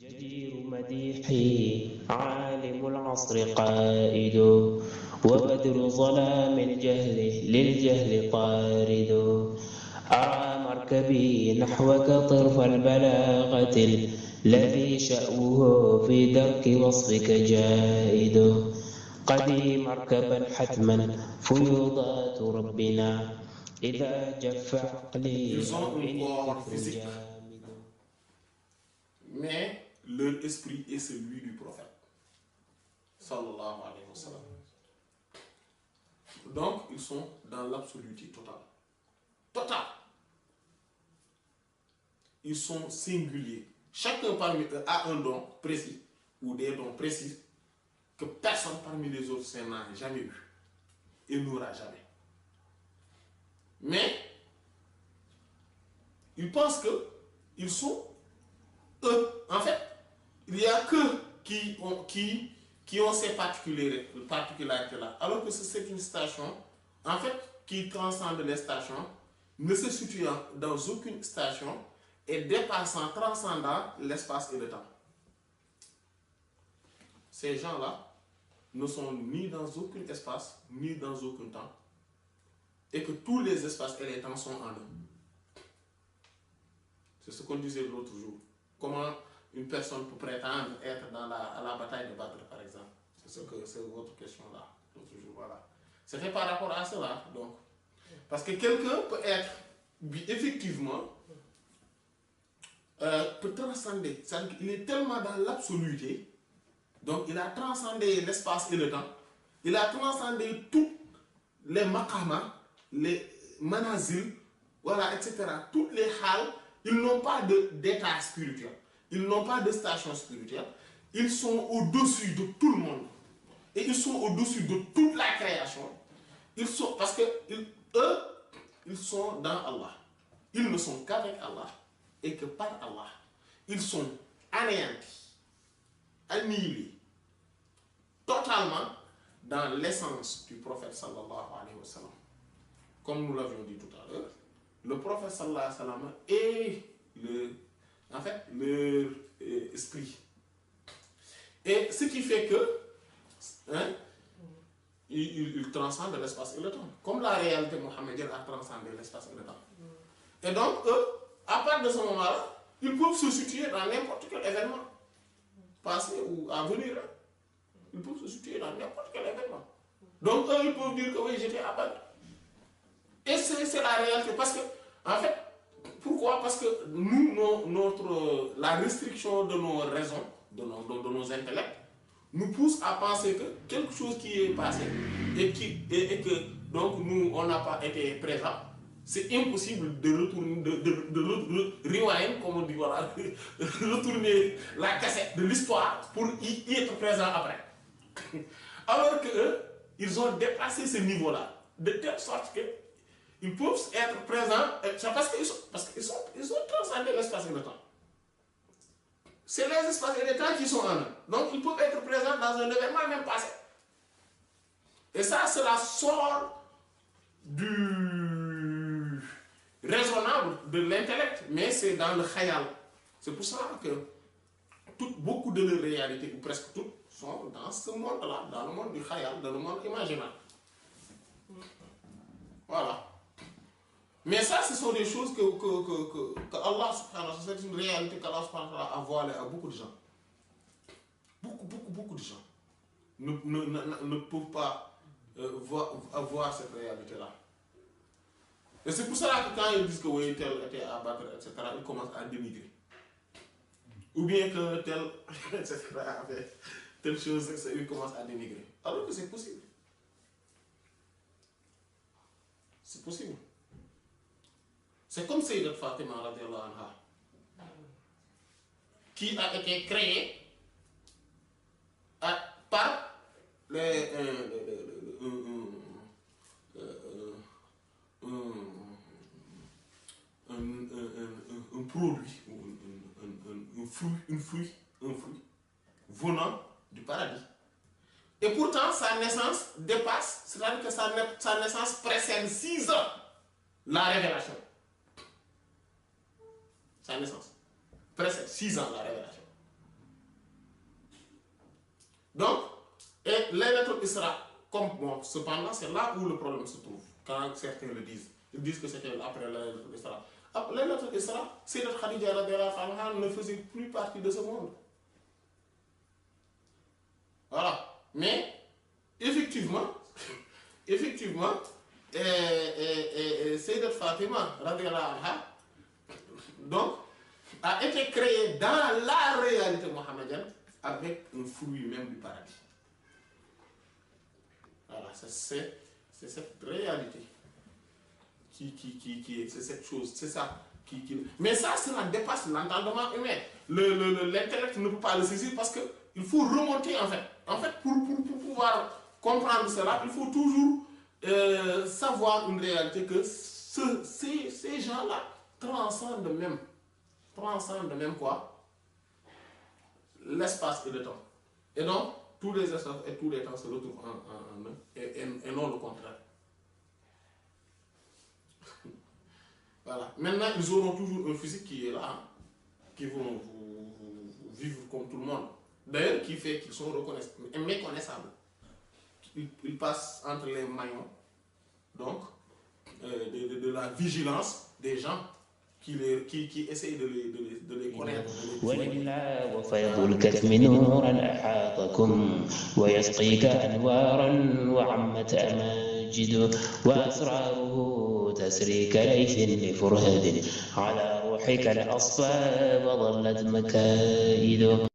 جدير مديحي عالم العصر قائد وبدر ظلام الجهل للجهل طارد أرى مركبي نحوك طرف البلاغة الذي شأوه في درك وصفك جائد قدي مركبا حتما فيوضات ربنا إذا جف عقلي Ils ont un corps physique, mais leur esprit est celui du prophète. Sallallahu alayhi wa sallam. Donc, ils sont dans l'absoluté totale. Total. Ils sont singuliers. Chacun parmi eux a un don précis, ou des dons précis, que personne parmi les autres n'a jamais eu. Et n'aura jamais. Mais, ils pensent qu'ils sont eux. En fait, il n'y a que qui ont ces particularités-là. Alors que c'est une station, en fait, qui transcende les stations, ne se situant dans aucune station et dépassant, transcendant l'espace et le temps. Ces gens-là ne sont ni dans aucun espace, ni dans aucun temps, et que tous les espaces et les temps sont en eux. C'est ce qu'on disait l'autre jour. Comment une personne peut prétendre être à la bataille de Badr, par exemple. C'est votre question là, l'autre jour, voilà. C'était par rapport à cela, donc. Parce que quelqu'un peut être, effectivement, peut transcender. C'est-à-dire qu'il est tellement dans l'absoluté, donc il a transcendé l'espace et le temps, il a transcendé tous les maqamas, les manazil, voilà, etc. Toutes les halles, ils n'ont pas d'état spirituel, ils n'ont pas de station spirituelle, ils sont au-dessus de tout le monde, et ils sont au-dessus de toute la création. Ils sont, parce que eux, ils sont dans Allah. Ils ne sont qu'avec Allah, et que par Allah. Ils sont anéantis, annihilés, totalement dans l'essence du prophète sallallahu alayhi wa sallam. Comme nous l'avions dit tout à l'heure, le prophète sallallahu alayhi wa sallam est en fait, leur esprit. Et ce qui fait que, il transcende l'espace et le temps. Comme la réalité mohammedienne a transcendé l'espace et le temps. Et donc, eux, à partir de ce moment-là, ils peuvent se situer dans n'importe quel événement, passé ou à venir. Ils peuvent se situer dans n'importe quel événement. Donc, eux, ils peuvent dire que oui, j'étais à Badr. Et c'est la réalité. Parce que, en fait, pourquoi? Parce que nous, la restriction de nos raisons, de nos intellects, nous pousse à penser que quelque chose qui est passé et que donc nous, on n'a pas été présent, c'est impossible de retourner, de rewind, comme on dit, voilà, retourner la cassette de l'histoire pour y être présent après. Alors qu'eux, ils ont dépassé ce niveau-là, de telle sorte que ils peuvent être présents, parce qu'ils ont transcendé l'espace et le temps. C'est les espaces et les temps qui sont en eux. Donc ils peuvent être présents dans un événement même passé. Et ça, cela sort du raisonnable, de l'intellect, mais c'est dans le khayal. C'est pour ça que beaucoup de leurs réalités, ou presque toutes, sont dans ce monde-là, dans le monde du khayal, dans le monde imaginaire. Voilà. Mais ça, ce sont des choses que Allah subhanahu wa ta'ala, c'est une réalité qu'Allah subhanahu wa ta'ala a voilée à beaucoup de gens. Beaucoup de gens ne peuvent pas avoir cette réalité-là. Et c'est pour ça que quand ils disent que oui, tel était à battre, etc., ils commencent à dénigrer. Ou bien que tel, etc., avec telle chose, ils commencent à dénigrer. Alors que c'est possible. C'est possible. C'est comme Sayyidat Fatima radiallahu anha, qui a été créée par un produit, un fruit venant du paradis. Et pourtant, sa naissance dépasse, c'est-à-dire que sa naissance précède 6 ans la révélation. Sa naissance précède 6 ans la révélation. lettres Isra, comme bon, cependant, c'est là où le problème se trouve, quand certains le disent. Ils disent que c'était après les lettres Isra. Les lettres Isra, Sayyidat Khadija radhiyallahu anha ne faisait plus partie de ce monde. Voilà. Mais, effectivement, Sayyidat Fatima radhiyallahu anha, donc, a été créée dans la réalité mohammedienne avec un fruit même du paradis. Voilà, c'est cette réalité c'est cette chose, c'est ça mais ça dépasse l'entendement humain. L'intellect ne peut pas le saisir parce que il faut remonter en fait pour pouvoir comprendre cela, il faut toujours savoir une réalité que ces gens-là transcendent même quoi? L'espace et le temps. Et donc, tous les espaces et tous les temps se retrouvent en eux et non le contraire. Voilà. Maintenant, ils auront toujours un physique qui est là, qui vont vivre comme tout le monde. D'ailleurs, qui fait qu'ils sont méconnaissables. Ils passent entre les maillons, donc, de la vigilance des gens qui essayent de les connaître. ولله وفيض الكتم نورا أحاطكم ويسقيك أنوارا وعمت أماجد وأسراره تسري كليث لفرهد على روحك الأصفى وظلت مكائد